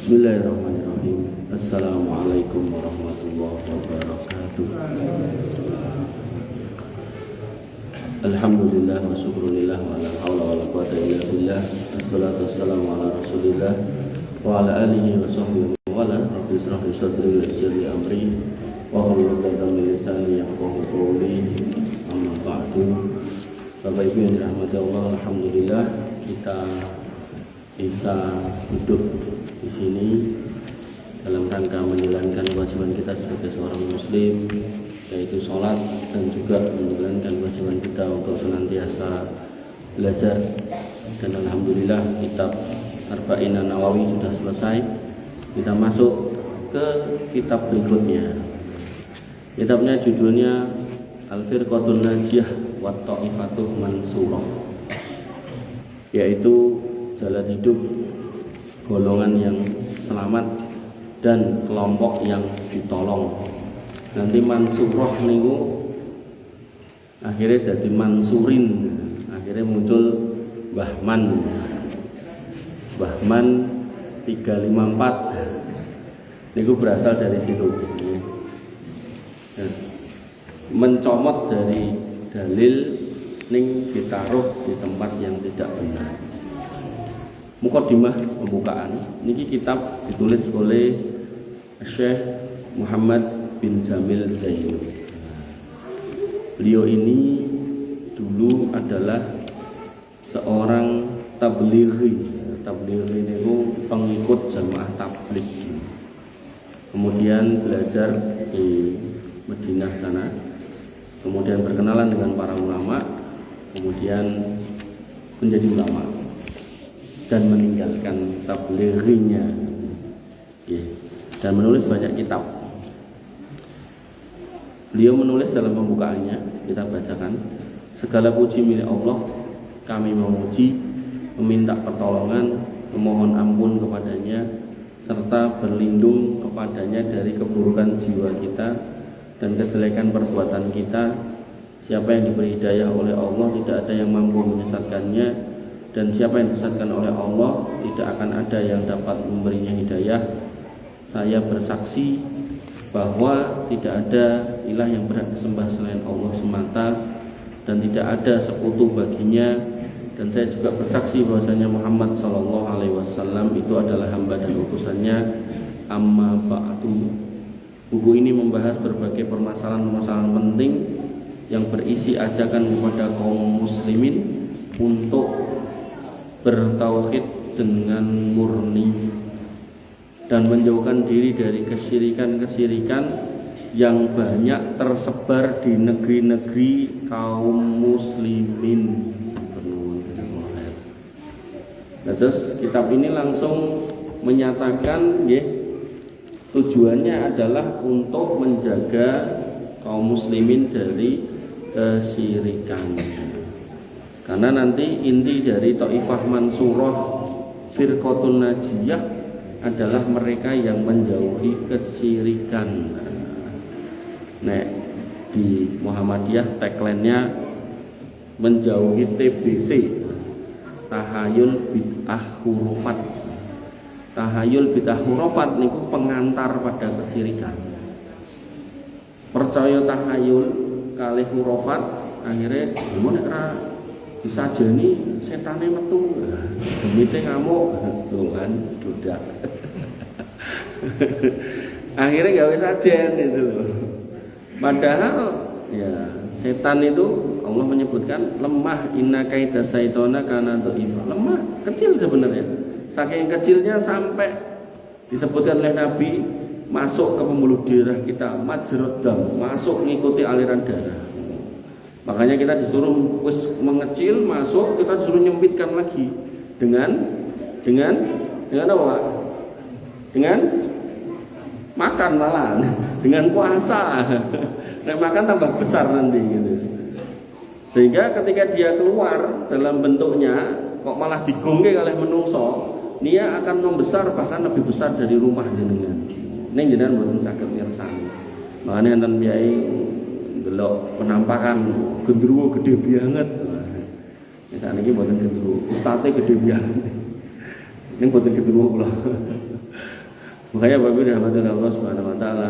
Bismillahirrahmanirrahim. Assalamualaikum warahmatullahi wabarakatuh. Alhamdulillah wa syukrulillah wa la hawla wa la quwwata illa billah. Assalatu wassalamu ala Rasulillah wa ala alihi wa sahbihi wa ala. Rabbi israh li sadri wa yassir li amri wa hlul 'uqdatam min lisani yafqahu qawli. Amma ba'du. Bapak Ibu yang dirahmati Allah, alhamdulillah kita bisa duduk di sini dalam rangka menjalankan kewajiban kita sebagai seorang muslim, yaitu sholat, dan juga menjalankan kewajiban kita untuk senantiasa belajar. Dan alhamdulillah kitab Arba'in An-Nawawi sudah selesai. Kita masuk ke kitab berikutnya. Kitabnya judulnya Al-Firqatun Najiyah wa Ta'ifatuh Mansurah, yaitu jalan hidup golongan yang selamat dan kelompok yang ditolong. Nanti mansurah niku akhirnya jadi mansurin, akhirnya muncul Bahman 354 niku berasal dari situ. Mencomot dari dalil ning ditaruh di tempat yang tidak benar. Mukadimah pembukaan niki kitab ditulis oleh Syekh Muhammad bin Jamil Zainul. Beliau ini dulu adalah seorang tablighi. Tablighi itu pengikut jamaah tabligh. Kemudian belajar di Madinah sana. Kemudian berkenalan dengan para ulama. Kemudian menjadi ulama dan meninggalkan tablighinya, dan menulis banyak kitab. Beliau menulis dalam pembukaannya, kita bacakan: segala puji milik Allah, kami memuji, meminta pertolongan, memohon ampun kepadanya, serta berlindung kepadanya dari keburukan jiwa kita dan kejelekan perbuatan kita. Siapa yang diberi hidayah oleh Allah, tidak ada yang mampu menyesatkannya, dan siapa yang disesatkan oleh Allah, tidak akan ada yang dapat memberinya hidayah. Saya bersaksi bahwa tidak ada ilah yang berhak disembah selain Allah semata, dan tidak ada sekutu baginya. Dan saya juga bersaksi bahwasanya Muhammad SAW itu adalah hamba dan utusannya. Amma ba'du. Buku ini membahas berbagai permasalahan-permasalahan penting yang berisi ajakan kepada kaum muslimin untuk bertauhid dengan murni dan menjauhkan diri dari kesyirikan-kesyirikan yang banyak tersebar di negeri-negeri kaum muslimin. Nah, terus kitab ini langsung menyatakan tujuannya adalah untuk menjaga kaum muslimin dari kesyirikan. Karena nanti inti dari Taifah Mansurah Firqatun Najiyah adalah mereka yang menjauhi kesyirikan. Nah, di Muhammadiyah tagline-nya menjauhi TBC, tahayul bid'ah hurufat. Tahayul bid'ah hurufat niku pengantar pada kesyirikan. Percaya tahayul kalih hurufat akhirnya bisa jadi setane metu, demite ngamuk, tuh kan dudak. Akhirnya gawe sajen itu loh. Padahal ya setan itu Allah menyebutkan lemah, inna kaida syaitana kana dha'ifa. Lemah, kecil sebenarnya. Saking kecilnya sampai disebutkan oleh Nabi masuk ke pembuluh darah kita, majrad dam, masuk mengikuti aliran darah. Makanya kita disuruh mengecil masuk, kita disuruh nyempitkan lagi dengan apa Pak? Dengan makan malah, dengan puasa. Nah, makan tambah besar nanti gitu. Sehingga ketika dia keluar dalam bentuknya kok malah digongge oleh menungso, dia akan membesar bahkan lebih besar dari rumah jenengan. Ning jenengan mboten saged mirsani. Makanya enten piyai delok penampakan gendruwo gede banget. Misalnya ini buatan gendruwo, ustadnya gede banget. Ini buatan gendruwo kula. Makanya Bapak Ibu rahmatullah Allah Subhanahu wa taala,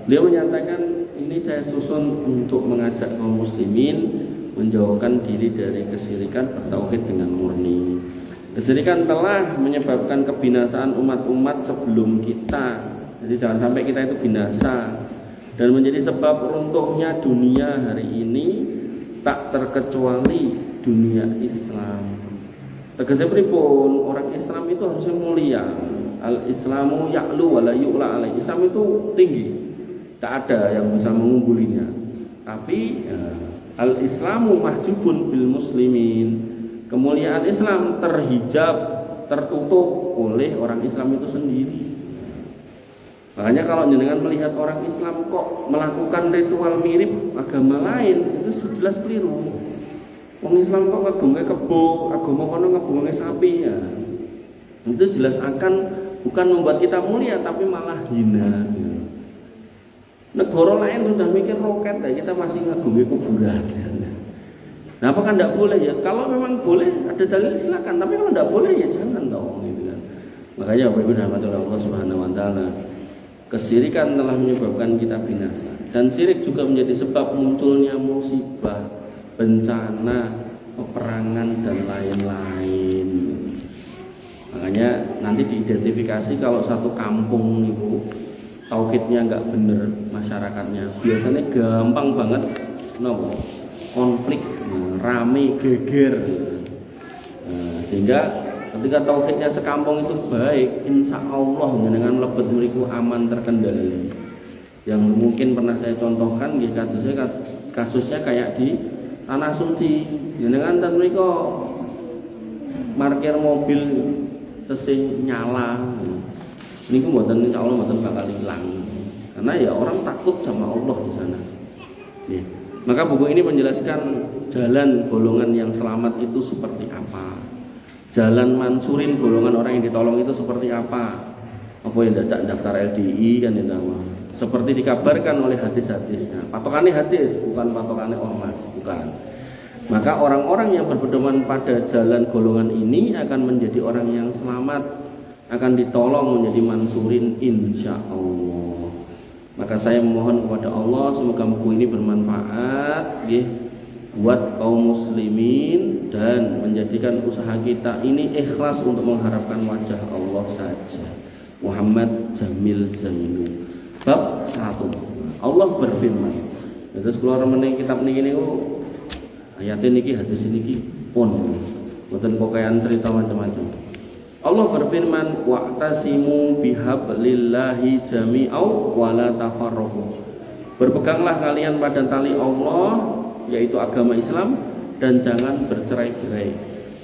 beliau menyatakan ini saya susun untuk mengajak kaum muslimin menjauhkan diri dari kesyirikan, bertauhid dengan murni. Kesyirikan telah menyebabkan kebinasaan umat-umat sebelum kita. Jadi jangan sampai kita itu binasa, dan menjadi sebab runtuhnya dunia hari ini tak terkecuali dunia Islam. Tegasnya pripun, orang Islam itu harusnya mulia. Al-Islamu ya'lu wa la yu'la alaih. Islam itu tinggi, tak ada yang bisa mengunggulinya. Tapi al-Islamu mahjubun bil muslimin. Kemuliaan Islam terhijab, tertutup oleh orang Islam itu sendiri. Makanya kalau jenengan melihat orang Islam kok melakukan ritual mirip agama lain, itu jelas keliru. Orang Islam kok ngagungke kebo, agama kono ngagungke sapi ya. Itu jelas akan bukan membuat kita mulia, tapi malah hina. Negara lain sudah mikir roket ya, kita masih ngagungke kuburan. Nah, apakah tidak boleh ya? Kalau memang boleh, ada dalil silakan. Tapi kalau tidak boleh ya jangan dong, gitu kan. Makanya Bapak Ibu rahmatullah Allah Subhanahu wa taala, kesyirikan telah menyebabkan kita binasa, dan syirik juga menjadi sebab munculnya musibah, bencana, peperangan dan lain-lain. Makanya nanti diidentifikasi kalau satu kampung itu tauhidnya nggak bener masyarakatnya, biasanya gampang banget konflik, rame, geger. Sehingga ketika tauhidnya sekampung itu baik, insya Allah dengan lebet mriku aman terkendali. Yang mungkin pernah saya contohkan, kasusnya kayak di Tanah Suci, dengan dan mereka parkir mobil tesih nyala. Ini mboten insya Allah mboten bakal hilang, karena ya orang takut sama Allah di sana. Ya. Maka buku ini menjelaskan jalan golongan yang selamat itu seperti apa. Jalan mansurin golongan orang yang ditolong itu seperti apa. Apa yang daftar LDI kan itu. Seperti dikabarkan oleh hadis-hadisnya. Patokannya hadis, bukan patokannya ormas, bukan. Maka orang-orang yang berpedoman pada jalan golongan ini akan menjadi orang yang selamat, akan ditolong menjadi mansurin insya Allah. Maka saya memohon kepada Allah semoga buku ini bermanfaat buat kaum muslimin dan menjadikan usaha kita ini ikhlas untuk mengharapkan wajah Allah saja. Muhammad Jamil Zainu. Bab 1. Allah berfirman. Terus keluar meneng kitab niki niku ayat niki hadis niki pun boten pokokan cerita macam-macam. Allah berfirman, wa'tasimu bihablillahi jami'au wa la tafarraqu. Berpeganglah kalian pada tali Allah, yaitu agama Islam, dan jangan bercerai-berai.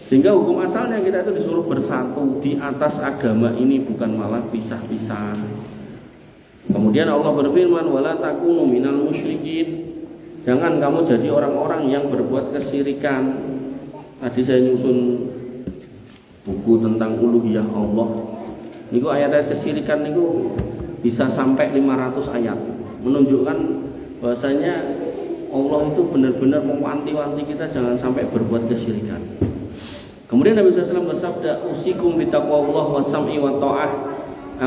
Sehingga hukum asalnya kita itu disuruh bersatu di atas agama ini, bukan malah pisah-pisah. Kemudian Allah berfirman, wala takunu minal musyrikin. Jangan kamu jadi orang-orang yang berbuat kesyirikan. Tadi saya nyusun buku tentang uluhiyah Allah. Niku ayat-ayat kesyirikan niku bisa sampai 500 ayat, menunjukkan bahwasanya Allah itu benar-benar mewanti-wanti kita jangan sampai berbuat kesyirikan. Kemudian Nabi SAW bersabda, usikum bitaqwallah wasam'i wa ta'ah.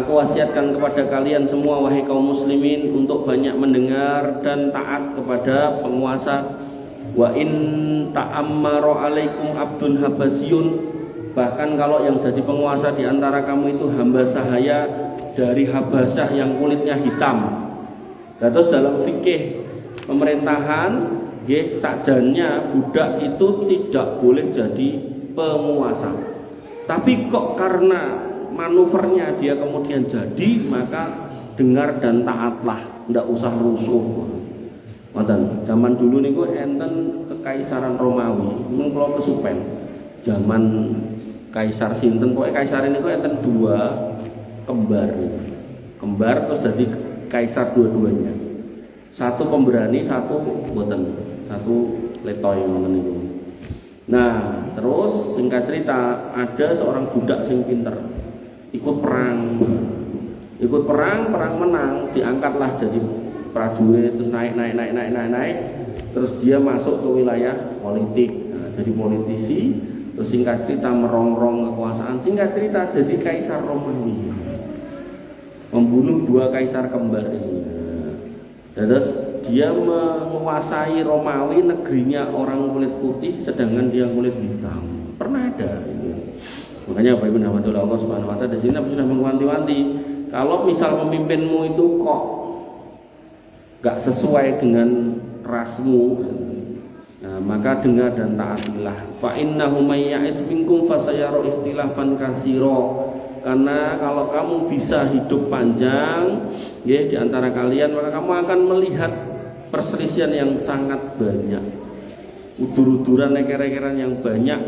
Aku wasiatkan kepada kalian semua wahai kaum muslimin untuk banyak mendengar dan taat kepada penguasa. Wa in ta'ammara alaikum abdun habasyun. Bahkan kalau yang jadi penguasa di antara kamu itu hamba sahaya dari Habasyah yang kulitnya hitam. Terus dalam fikih pemerintahan, sakjane budak itu tidak boleh jadi penguasa. Tapi kok karena manuvernya dia kemudian jadi, maka dengar dan taatlah, tidak usah rusuh. Zaman dulu niku enten kekaisaran Romawi, mung kula kesupen. Zaman Kaisar sinten, pokoknya kaisar ini kok enten 2 kembar terus jadi kaisar dua-duanya. Satu pemberani, satu boten, satu letoy ngoten niku. Nah, terus singkat cerita ada seorang budak sing pinter ikut perang menang, diangkatlah jadi prajurit, terus naik, terus dia masuk ke wilayah politik, jadi politisi. Terus singkat cerita merongrong kekuasaan, singkat cerita jadi kaisar Romawi. membunuh 2 kaisar kembar ini. Terus dia menguasai Romawi, negerinya orang kulit putih sedangkan dia kulit hitam. Pernah ada ini. Makanya Bapak Ibu rahmatullah Allah Subhanahu wa taala di sini sudah mengwanti-wanti, kalau misal pemimpinmu itu kok gak sesuai dengan rasmu, nah, maka dengar dan taatilah. Fa innahu may ya'is minkum fasayara ikhtilafan katsira. Karena kalau kamu bisa hidup panjang ya di antara kalian, maka kamu akan melihat perselisihan yang sangat banyak, udur-uduran, eker-ekeran yang banyak.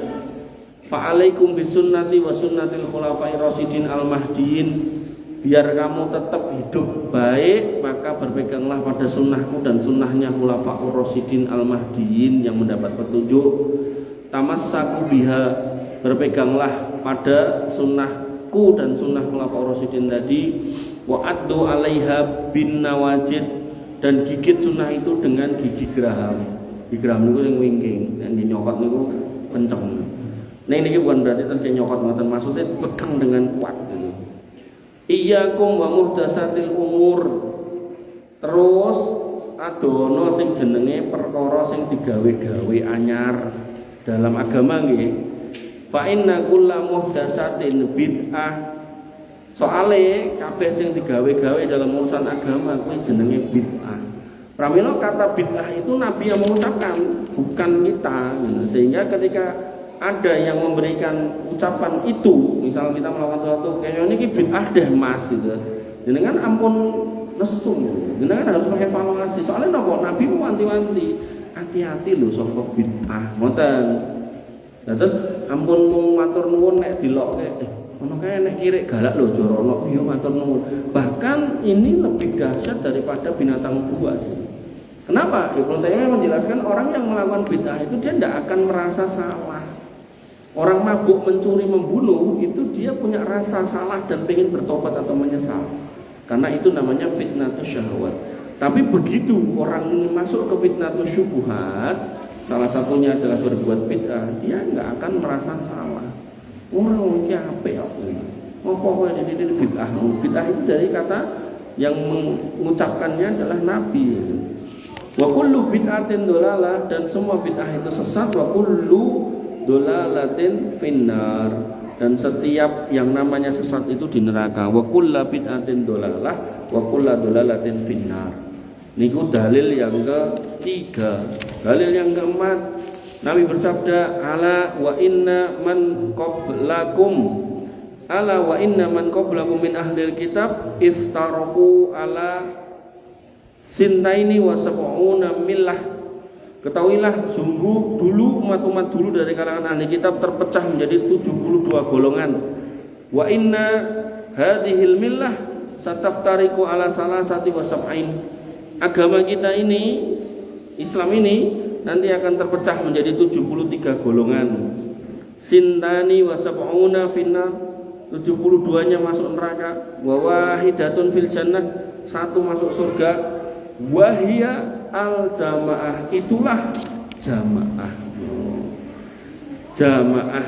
Fa'alaikum bisunnati wa sunnatil khulafai rasyidin al-mahdiin. Biar kamu tetap hidup baik, maka berpeganglah pada sunnahku dan sunnahnya khulafaur rasyidin al-mahdiin yang mendapat petunjuk. Tamassaku biha, berpeganglah pada sunnahku dan sunnah khulafaur rasyidin tadi. Wa addu 'alaiha bin nawajid, dan gigit sunnah itu dengan gigi geraham. Gigi geraham niku sing wingking, nek nyokot niku kenceng. Nah ini bukan berarti terus nyokot ngoten, maksudnya pegang dengan kuat gitu. Iyyakum wa muhdatsatil umur. Terus adono sing jenenge perkara sing digawe-gawe anyar dalam agama nggih. Fa inna kulla muhdatsatin bid'ah. Soale kabeh sing digawe-gawe dalam urusan agama kuwi jenenge bid'ah. Pramila kata bid'ah itu Nabi yang mengucapkan, bukan kita. Sehingga ketika ada yang memberikan ucapan itu, misal kita melakukan sesuatu kayak ini bid'ah deh mas gitu, jenengan ampun nesung, jenengan harus mengevaluasi. Soalnya nopo Nabi wanti-wanti, hati-hati loh soal bid'ah, ngoten. Nah, terus ampun matur nuwun nek dilokke, ono kae nek kirek galak lho jorono, iya matur nuwun. Bahkan ini lebih dahsyat daripada binatang buas. Kenapa? Ibnu Taimiyah menjelaskan orang yang melakukan bid'ah itu dia tidak akan merasa salah. Orang mabuk, mencuri, membunuh itu dia punya rasa salah dan ingin bertobat atau menyesal. Karena itu namanya fitnatus syahwat. Tapi begitu orang ini masuk ke fitnatus syubhat, salah satunya adalah berbuat bid'ah, dia nggak akan merasa salah. Orang iki apik aku. Apa kowe ini bid'ah? Bid'ah itu dari kata yang mengucapkannya adalah Nabi. Wa kullu bid'atin dhalalah, dan semua bid'ah itu sesat. Wa kullu dolalatin finnar, dan setiap yang namanya sesat itu di neraka. Wa kullu bid'atin dolalah wa kullu dolalatin finnar. Niku dalil yang ketiga. Dalil yang keempat, Nabi bersabda, ala wa inna man qablakum, ala wa inna man qablakum min ahlil kitab iftaraku ala sintaini wa sab'una millah. Ketahuilah sungguh dulu umat-umat dulu dari kalangan ahli kitab terpecah menjadi 72 golongan. Wa inna hadhil millah sataftariqu ala salasati wa sab'in. Agama kita ini, Islam ini nanti akan terpecah menjadi 73 golongan. Sintani wa sab'una finnar, 72-nya masuk neraka. Wa wahidatun fil jannah, 1 masuk surga. Wahia al-jamaah, itulah jamaah. Jamaah.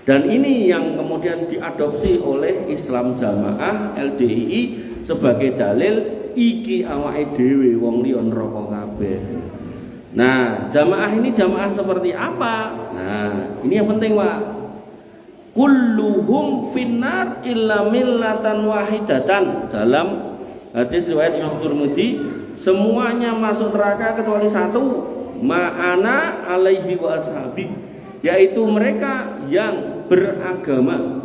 Dan ini yang kemudian diadopsi oleh Islam Jamaah LDII sebagai dalil iki awake dhewe wong liya neraka kabeh. Nah, jamaah ini jamaah seperti apa? Nah, ini yang penting, Pak. Kulluhum finnar illa millatan wahidatan. Dalam hadis riwayat Imam Tirmidzi, semuanya masuk neraka kecuali satu, ma'ana alaihi wa ashabi, yaitu mereka yang beragama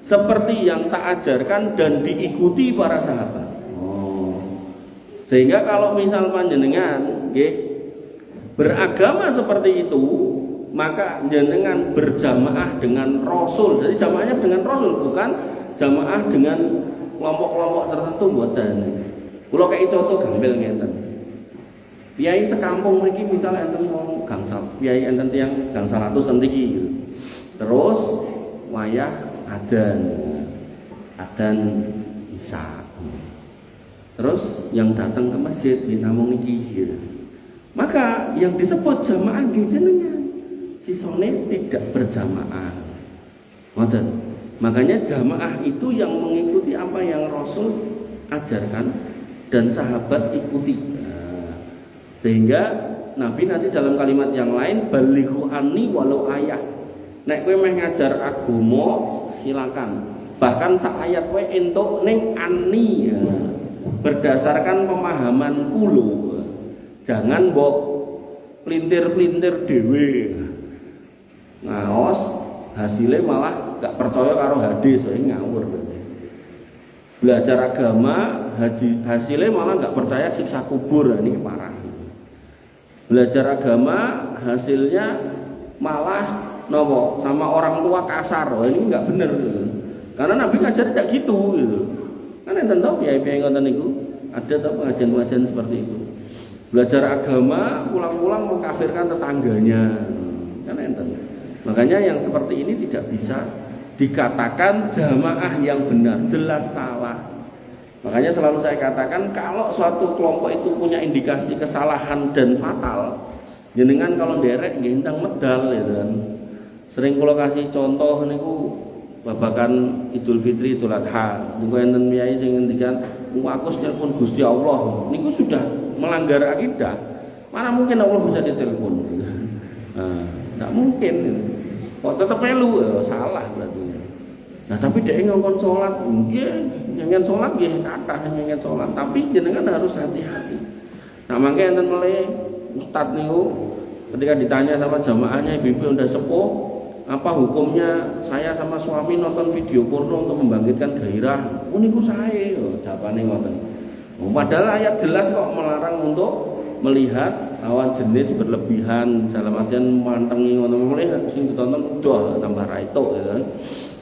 seperti yang tak ajarkan dan diikuti para sahabat. Sehingga kalau misal panjenengan beragama seperti itu, maka jenengan berjamaah dengan Rasul. Jadi jamaahnya dengan Rasul, bukan jamaah dengan kelompok-kelompok tertentu mboten. Kula kei contoh gampil ngeten. Piyai sekampung mriki misal enten wong gangsal, piyai enten tiyang gangsal 100 ten mriki. Terus wayah adzan Isya. Terus yang datang ke masjid di namung niki. Maka yang disebut jamaah nggih jenengan. Sisone tidak berjamaah. Ngoten. Makanya jamaah itu yang mengikuti apa yang Rasul ajarkan dan sahabat ikuti. Nah, sehingga Nabi nanti dalam kalimat yang lain balighu anni walau ayah. Nek kowe meh ngajar agama silakan. Bahkan sak ayat kowe entuk ning anni ya. Berdasarkan pemahamanku lho. Jangan mbok pelintir-pelintir dhewe. Ngaos hasilnya malah gak percaya karo hadis, soalnya ngawur. Belajar agama hasilnya malah gak percaya siksa kubur, ini parah. Belajar agama hasilnya malah nopo sama orang tua kasar, ini nggak bener. Karena Nabi ngajar tidak gitu. Kan enten tau piye-piye ngoten niku, ada tau pengajian-pengajian seperti itu. Belajar agama pulang-pulang mengkafirkan tetangganya, kan enten. Makanya yang seperti ini tidak bisa dikatakan jamaah yang benar, jelas salah. Makanya selalu saya katakan kalau suatu kelompok itu punya indikasi kesalahan dan fatal, jenengan kalau derek nggih entang medal ya kan. Sering kula kasih contoh niku babakan Idul Fitri, Idul Adha. Niku enten miyai sing ngendikan, "Aku nelpon Gusti Allah." Niku sudah melanggar akidah. Mana mungkin Allah bisa ditelepon? Nah, enggak mungkin. Kok tetep melu salah berarti. Nah, tapi dia ngongkon sholat, jangan sholat nggih kathah jangan sholat, tapi jenengan harus hati-hati. Nah, makanya enten meleh ustaz niku ketika ditanya sama jamaahnya, ibu-ibu udah sepuh, apa hukumnya saya sama suami nonton video porno untuk membangkitkan gairah? Oh niku sae, jawabane ngoten. Padahal ayat jelas kok melarang untuk melihat lawan jenis berlebihan, dalam artian mantengi ngoten mulai sing ditonton doh tambah raito ya kan.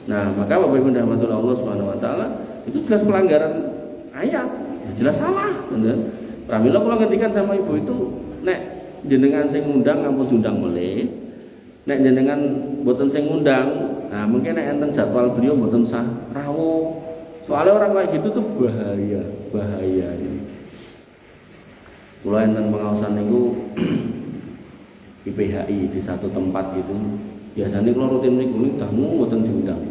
Nah, maka Bapak Ibu rahmatullah Allah Subhanahu wa taala itu jelas pelanggaran ayat, ya jelas salah, gitu. Pramila kula ngendikan sama ibu itu, nek jenengan sing ngundang ampun diundang meleh. Nek jenengan mboten sing ngundang, nah mungkin nek enten jadwal beliau mboten sah rawuh. Soalnya orang kayak gitu tuh bahaya ini. Kula enten pengaosan niku IPHI di satu tempat gitu. Biasanya kalau rutin niku tamu mboten diundang.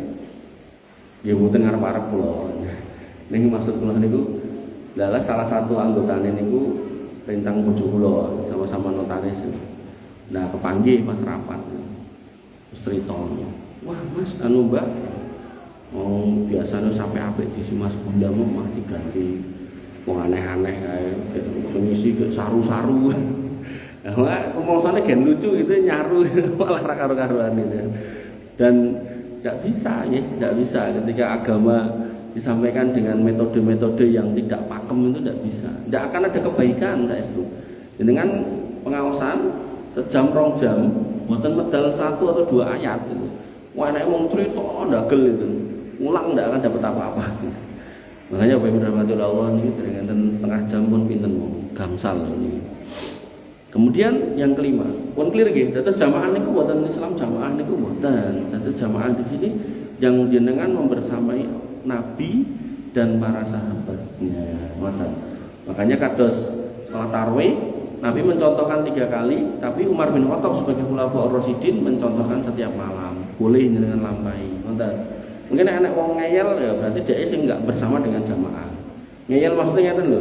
Ya mboten ngarep-arep kula. Ning maksud kula niku lala salah satu anggotane niku rentang bojo kula sama-sama notaris. Nah, kepanggih pas rapat. Terus cerita, "Wah, Mas, anu Mbak, biasanya sampai apik di si Mas Bunda mah diganti wong aneh-aneh kae, ngisi ke saru-saru." Nah, pemosone gen lucu itu nyaru malah ra karo-karuan itu. Dan tidak bisa ya, tidak bisa ketika agama disampaikan dengan metode-metode yang tidak pakem itu tidak bisa. Tidak akan ada kebaikan itu. Dengan pengawasan sejam 2 jam, mboten medal 1 atau 2 ayat itu. Wah, nek wong crita ndagel itu. Ulang ndak akan dapat apa-apa. Makanya Bapak Ibu rahmatullah Allah niki dengan setengah jam pun pinten gangsal niki. Kemudian yang kelima, pun clear nggih, dados jamaah niku mboten Islam jamaah niku mboten. Dados jamaah di sini yang jenengan membersamai Nabi dan para sahabatnya. Makanya kados salat tarawih Nabi mencontohkan 3 kali, tapi Umar bin Khattab sebagai khulafaur rasyidin mencontohkan setiap malam. Boleh dengan lampai. Mungkin anak wong ngeyel ya berarti dia sing enggak bersama dengan jamaah. Ngeyel maksudnya ngeten lho.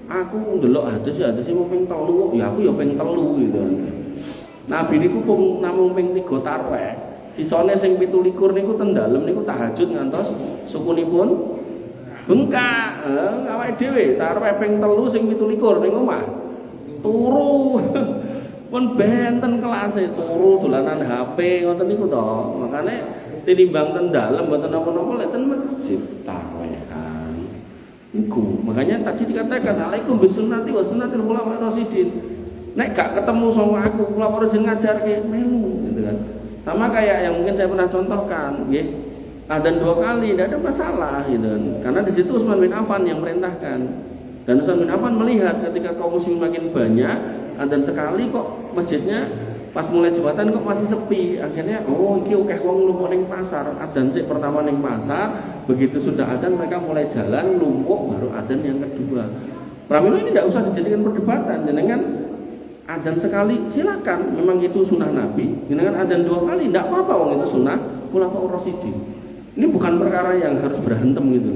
Aku ndelok hadis mau ping 3, ya aku ya ping 3 gitu. Nabi niku namung ping 3 tarawih. Sisane sing 17 niku ten dalem niku tahajud ngantos sukunipun bengkak. Awake dhewe tarawih ping 3 sing 17 ning omah. Turu. Pun benten kelase turu dolanan HP ngoten niku to. Makane tinimbang ten dalem mboten napa-napa lek ten masjid tarawih. Iku. Makanya tadi dikatakan alaikum bisunnati wa sunnatil khulafair rasyidin. Nek gak ketemu sama aku, khulafaur rasyidin ngajarke melu gitu kan. Sama kayak yang mungkin saya pernah contohkan, nggih. Adzan 2 kali tidak ada masalah gitu kan. Karena di situ Utsman bin Affan yang merintahkan. Dan Utsman bin Affan melihat ketika kaum muslimin makin banyak, adzan sekali kok masjidnya pas mulai Jumatan kok masih sepi. Akhirnya iki akeh wong lumpuh ning pasar. Adzan sik pertama ning pasar, begitu sudah adzan mereka mulai jalan lumpuh baru adzan yang kedua. Pramila ini tidak usah dijadikan perdebatan. Jenengan adzan sekali silakan, memang itu sunnah Nabi. Jenengan adzan 2 kali tidak apa-apa wong itu sunnah khulafaur rasyidin. Ini bukan perkara yang harus berantem gitu.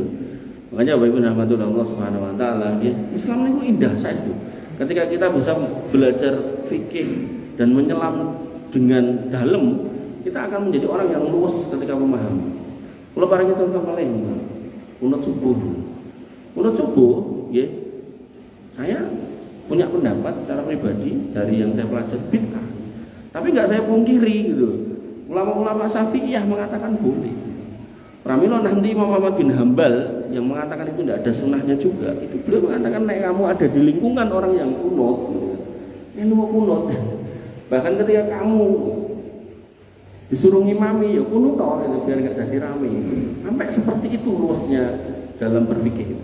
Makanya Bapak Ibu rahmatullah Allah Subhanahu wa taala, Islam itu indah saya itu. Ketika kita bisa belajar fikih dan menyelam dengan dalam, kita akan menjadi orang yang luas ketika memahami. Kalau barang itu contoh paling kunut subuh. Kunut subuh, ya, saya punya pendapat secara pribadi dari yang saya pelajari bid'ah. Tapi nggak saya pungkiri gitu. Ulama-ulama Syafi'iyah mengatakan boleh. Pramila nanti Imam Ahmad bin Hambal yang mengatakan itu tidak ada sunnahnya juga. Itu beliau mengatakan nek kamu ada di lingkungan orang yang kunut, yang mau kunut. Bahkan ketika kamu disuruh ngimami ya kunut toh itu biar nggak jadi rame. Sampai seperti itu luasnya dalam berfikih.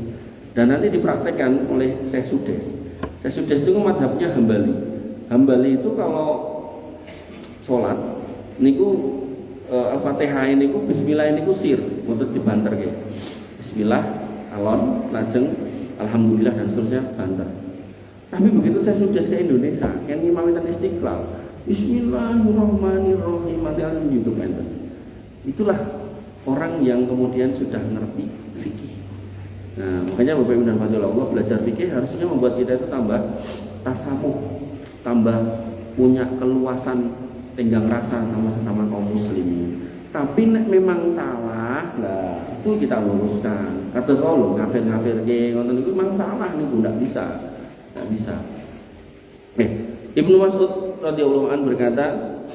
Dan nanti dipraktekkan oleh Syekh Sudes. Syekh Sudes itu madhabnya Hambali. Hambali itu kalau sholat niku Al-Fatihah ini ku bismillah ini ku sir untuk dibanter kayak bismillah alon lajeng alhamdulillah dan seterusnya banter. Tapi begitu saya sudah ke Indonesia yang ngimami dan istiqlal bismillahirrahmanirrahim alhamdulillah gitu banter. Itulah orang yang kemudian sudah ngerti fikih. Nah makanya Bapak Ibu dan Allah belajar fikih harusnya membuat kita itu tambah tasamuh, tambah punya keluasan tenggang rasa sama sesama kaum muslimin. Tapi nek memang salah, lah itu kita luruskan. Kata solo kafir-kafir ge ngoten niku memang salah niku ndak bisa. Ndak bisa. Ibnu Mas'ud radhiyallahu anhu berkata,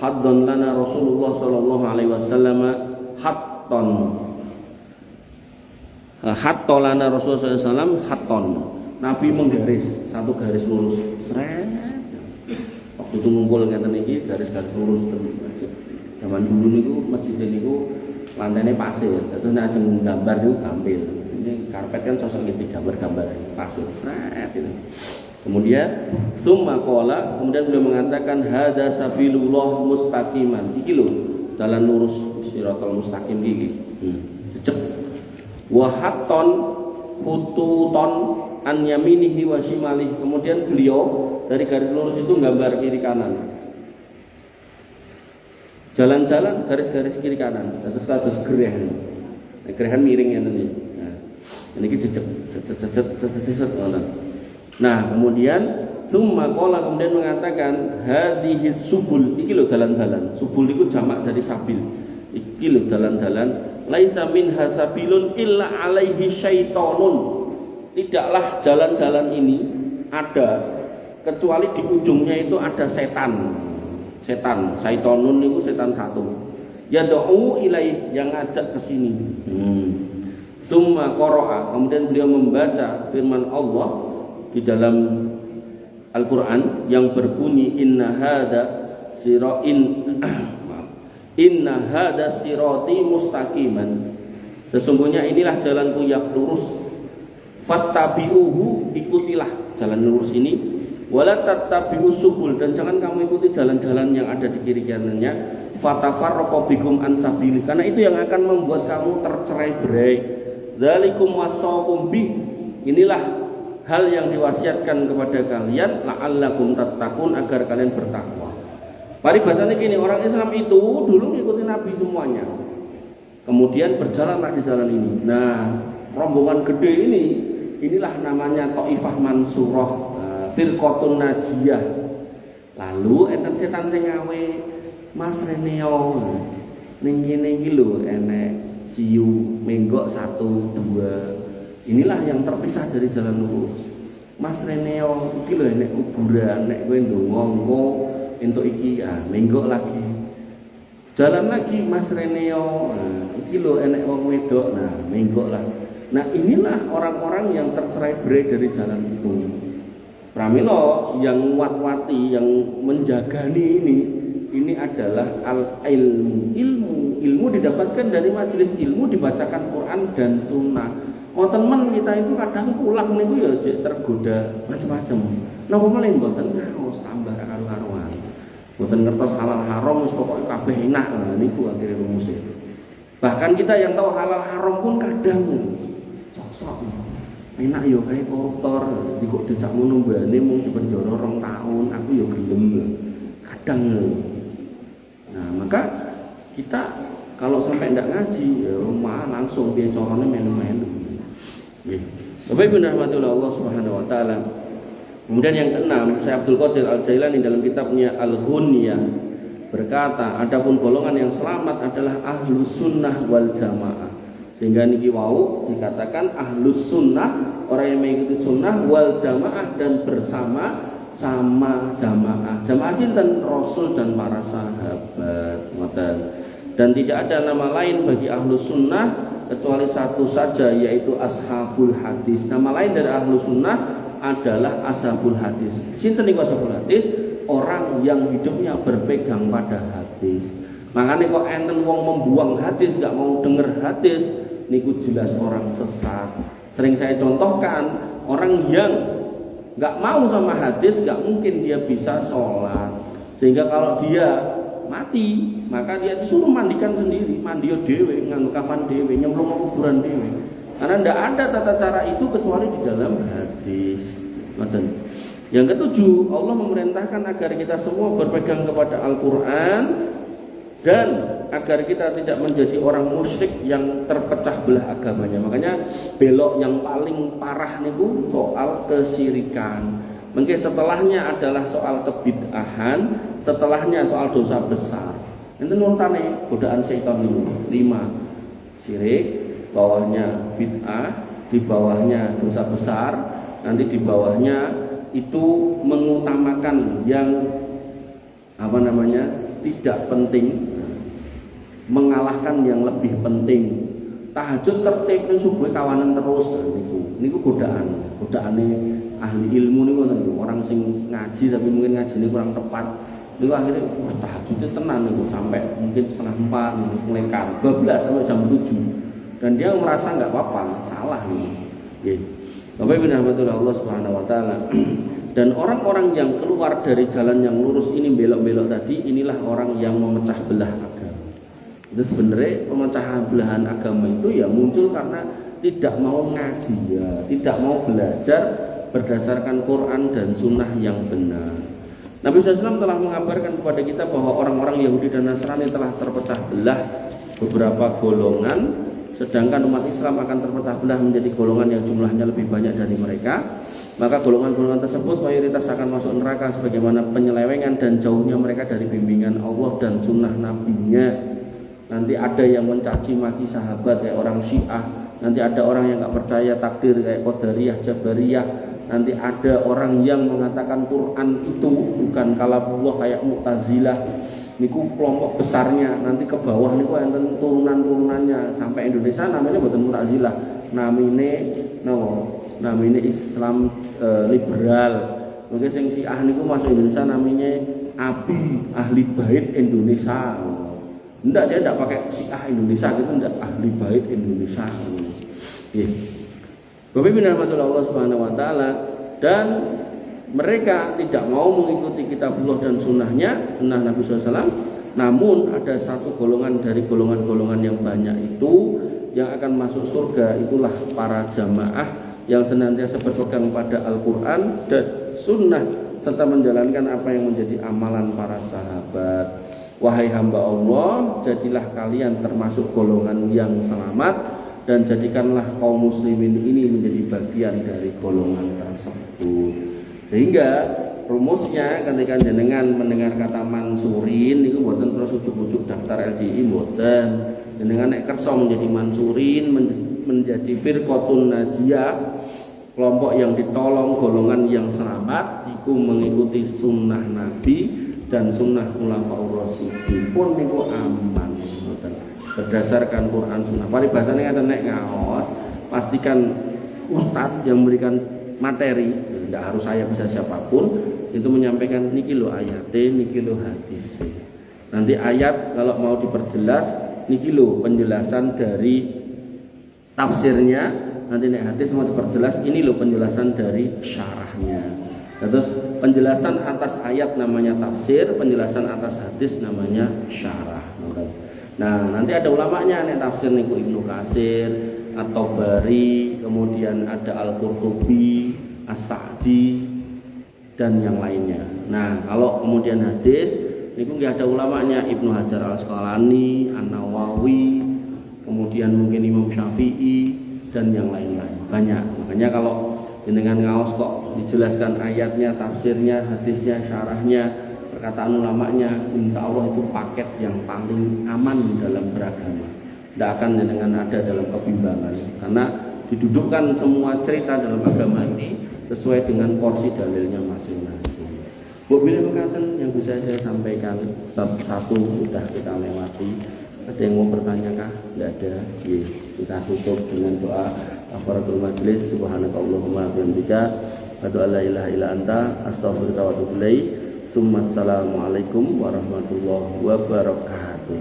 "Haddon lana Rasulullah sallallahu alaihi wasallam hatton." Hatton lana Rasulullah sallallahu alaihi wasallam hatton. Nabi menggaris satu garis lurus. Sret. Waktu itu ngumpul ngeten iki garis-garis lurus zaman dulu niku masjid niku lantainya pasir, terus nek ajeng gambar niku gampil. Ini karpet kan sosok gitu gambar-gambar pasir. Sret itu. Kemudian summa qala, kemudian beliau mengatakan hada sabilullah mustaqiman. Iki lho dalan lurus siratal mustaqim iki. Cecep. Wa hatton hututon an yaminihi wa shimalihi. Kemudian beliau dari garis lurus itu gambar kiri kanan. Jalan-jalan garis-garis kiri kanan. Terus kados gerehan. Gerehan miring ya nanti. Nah, ini jejak. Nah, kemudian summa qala kemudian mengatakan hadhihi subul. Iki lho dalan-dalan. Subul itu jamak dari sabil. Iki lho dalan-dalan. Laisa minha sabilun illa alaihi syaitonun. Tidaklah jalan-jalan ini ada kecuali di ujungnya itu ada setan. Syaitonun itu setan satu. Yad'u ilai yang ngajak ke sini. Summa qara'a, kemudian beliau membaca firman Allah di dalam Al-Qur'an yang berbunyi inna hada sirati mustaqiman. Sesungguhnya inilah jalanku yang lurus. Fattabi'uhu, ikutilah jalan lurus ini. Wala tattabi'us subul, dan jangan kamu ikuti jalan-jalan yang ada di kiri kanannya. Fatafarraqu bikum an sabili, karena itu yang akan membuat kamu tercerai-berai. Dzalikum wasaqum bi, inilah hal yang diwasiatkan kepada kalian la'allakum tattaqun, agar kalian bertakwa. Paribasane gini, orang Islam itu dulu ngikuti Nabi semuanya. Kemudian berjalanlah di jalan ini. Nah, rombongan gede ini, inilah namanya Thaifah Mansurah, firqatun najiyah. Lalu enten setan sing gawe Mas Reneo ning ngene iki lho enek ciu menggok 1 2. Inilah yang terpisah dari jalan lurus. Mas Reneo iki lho enek kuburan, nek kowe ndonga engko entuk iki menggok lagi. Jalan lagi Mas Reneo, iki lho enek wong wedok, menggok lah. Nah inilah orang-orang yang tercerai-berai dari jalan itu. Pramila yang wat-wati, yang menjagani ini adalah ilmu didapatkan dari majelis ilmu, dibacakan Quran dan Sunnah. Wonten kita itu kadang pulang niku ya tergoda macam-macam. Napa meneh mboten ngaos tambah karo-karoan. Mboten ngertos halal haram wis pokoke kabeh enak. Nah niku akhire rumusé. Bahkan kita yang tahu halal haram pun kadang sok enak yo kae koruptor, dikok dijak ngono mbane mung dipenjara 2 tahun, aku yo gelem. Kadang. Nah, maka kita kalau sama sampai ndak ngaji, ya rumah langsung piye carane melu-melu. Nggih. Bapak Ibu rahmatullah Allah Subhanahu wa taala. Kemudian yang keenam, Syekh Abdul Qadir Al-Jailani dalam kitabnya Al-Ghunyah berkata, adapun golongan yang selamat adalah ahlus sunnah wal jamaah. Sehingga niki wau dikatakan ahlus sunnah, orang yang mengikuti sunnah, wal jamaah dan bersama sama jamaah. Jamaah sinten? Rasul dan para sahabat. Dan tidak ada nama lain bagi ahlus sunnah kecuali satu saja, yaitu ashabul hadis. Nama lain dari ahlus sunnah adalah ashabul hadis. Sinten niku ashabul hadis? Orang yang hidupnya berpegang pada hadis. Makanya kok enten wong membuang hadis, nggak mau dengar hadis, niku jelas orang sesat. Sering saya contohkan, orang yang nggak mau sama hadis, nggak mungkin dia bisa sholat. Sehingga kalau dia mati, maka dia disuruh mandikan sendiri, mandi dewe, nganggo kafan dewe, nyemplung kuburan dewe. Karena tidak ada tata cara itu kecuali di dalam hadis. Yang ketujuh, Allah memerintahkan agar kita semua berpegang kepada Al-Quran dan agar kita tidak menjadi orang musyrik yang terpecah belah agamanya. Makanya belok yang paling parah niku soal kesyirikan. Mungkin setelahnya adalah soal kebid'ahan, setelahnya soal dosa besar. Itu nurutane godaan setan itu 5. Syirik, bawahnya bid'ah, di bawahnya dosa besar, nanti di bawahnya itu mengutamakan yang tidak penting, mengalahkan yang lebih penting. Tahajud tertib ning subuh kawanan terus niku godaane ahli ilmu niku orang sing ngaji tapi mungkin ngajine kurang tepat. Niku akhirnya tahajudnya tenan niku sampai mungkin setengah 4 niku melengkar 12 sampai jam 7. Dan dia merasa enggak apa-apa, salah nih. Nggih. Bapak Ibu rahmatullah Allah Subhanahu wa taala. Dan orang-orang yang keluar dari jalan yang lurus ini belok-belok tadi, inilah orang yang memecah belah agama. Itu sebenarnya pemecahan belahan agama itu ya muncul karena tidak mau ngaji ya, tidak mau belajar berdasarkan Quran dan Sunnah yang benar. Nabi SAW telah mengabarkan kepada kita bahwa orang-orang Yahudi dan Nasrani telah terpecah belah beberapa golongan, sedangkan umat Islam akan terpecah belah menjadi golongan yang jumlahnya lebih banyak dari mereka. Maka golongan-golongan tersebut mayoritas akan masuk neraka sebagaimana penyelewengan dan jauhnya mereka dari bimbingan Allah dan sunnah nabinya. Nanti ada yang mencaci maki sahabat kayak orang Syiah, nanti ada orang yang gak percaya takdir kayak Qadariyah, Jabariyah, nanti ada orang yang mengatakan Quran itu bukan kalamullah kayak Mu'tazilah. Niku kelompok besarnya, nanti ke bawah niku enten turunan-turunannya sampai Indonesia namanya bukan Mu'tazilah, namanya Islam liberal. Mungkin sing Syiah niku masuk Indonesia namanya Abi Ahli Bait Indonesia. Enggak, dia enggak pakai Syiah Indonesia gitu, enggak, Ahli Bait Indonesia. Nggih. Bapak Ibu rahmatullah Allah Subhanahu wa taala, dan mereka tidak mau mengikuti kitabullah dan sunnahnya, sunnah Nabi SAW. Namun ada satu golongan dari golongan-golongan yang banyak itu yang akan masuk surga, itulah para jamaah yang senantiasa berpegang pada Al-Quran dan sunnah serta menjalankan apa yang menjadi amalan para sahabat. Wahai hamba Allah, jadilah kalian termasuk golongan yang selamat dan jadikanlah kaum muslimin ini menjadi bagian dari golongan tersebut. Sehingga rumusnya ketika jenengan mendengar kata mansurin itu mboten terus ujuk-ujuk daftar LDI mboten. Jenengan nek kersa menjadi mansurin, menjadi firqatun najiyah, kelompok yang ditolong, golongan yang selamat, iku mengikuti sunnah Nabi dan sunnah khulafaur rasyidin pun niku aman berdasarkan Quran sunnah. Paribasane ngaten nek ngaos, pastikan ustadz yang memberikan materi, tidak harus saya, bisa siapapun, itu menyampaikan niki lo ayate, niki lo hadis. Nanti ayat kalau mau diperjelas, niki lo penjelasan dari tafsirnya. Nanti nek hadis mau diperjelas, ini lo penjelasan dari syarahnya. Terus penjelasan atas ayat namanya tafsir, penjelasan atas hadis namanya syarah. Nah, nanti ada ulamanya nek tafsir niku Ibnu Katsir, At-Tabari, kemudian ada Al-Qurtubi, As-Sa'di dan yang lainnya. Nah, kalau kemudian hadis niku nggih ada ulamanya Ibnu Hajar Al-Asqalani, An-Nawawi, kemudian mungkin Imam Syafi'i dan yang lain-lain banyak. Makanya kalau dengan ngaos kok dijelaskan ayatnya, tafsirnya, hadisnya, syarahnya, perkataan ulamanya, insya Allah itu paket yang paling aman dalam beragama. Tidak akan dengan ada dalam kebimbangan, karena didudukkan semua cerita dalam agama ini sesuai dengan porsi dalilnya masing-masing. Bu bila berkatan yang bisa saya sampaikan, bab 1 sudah kita lewati. Ada yang mau bertanya kah? Tidak ada. Kita tutup dengan doa kafaratul majlis. Subhanakallahumma bihamdika asyhadu an la ilaha illa anta astaghfiruka wa atubu ilaik. Assalamualaikum warahmatullahi wabarakatuh.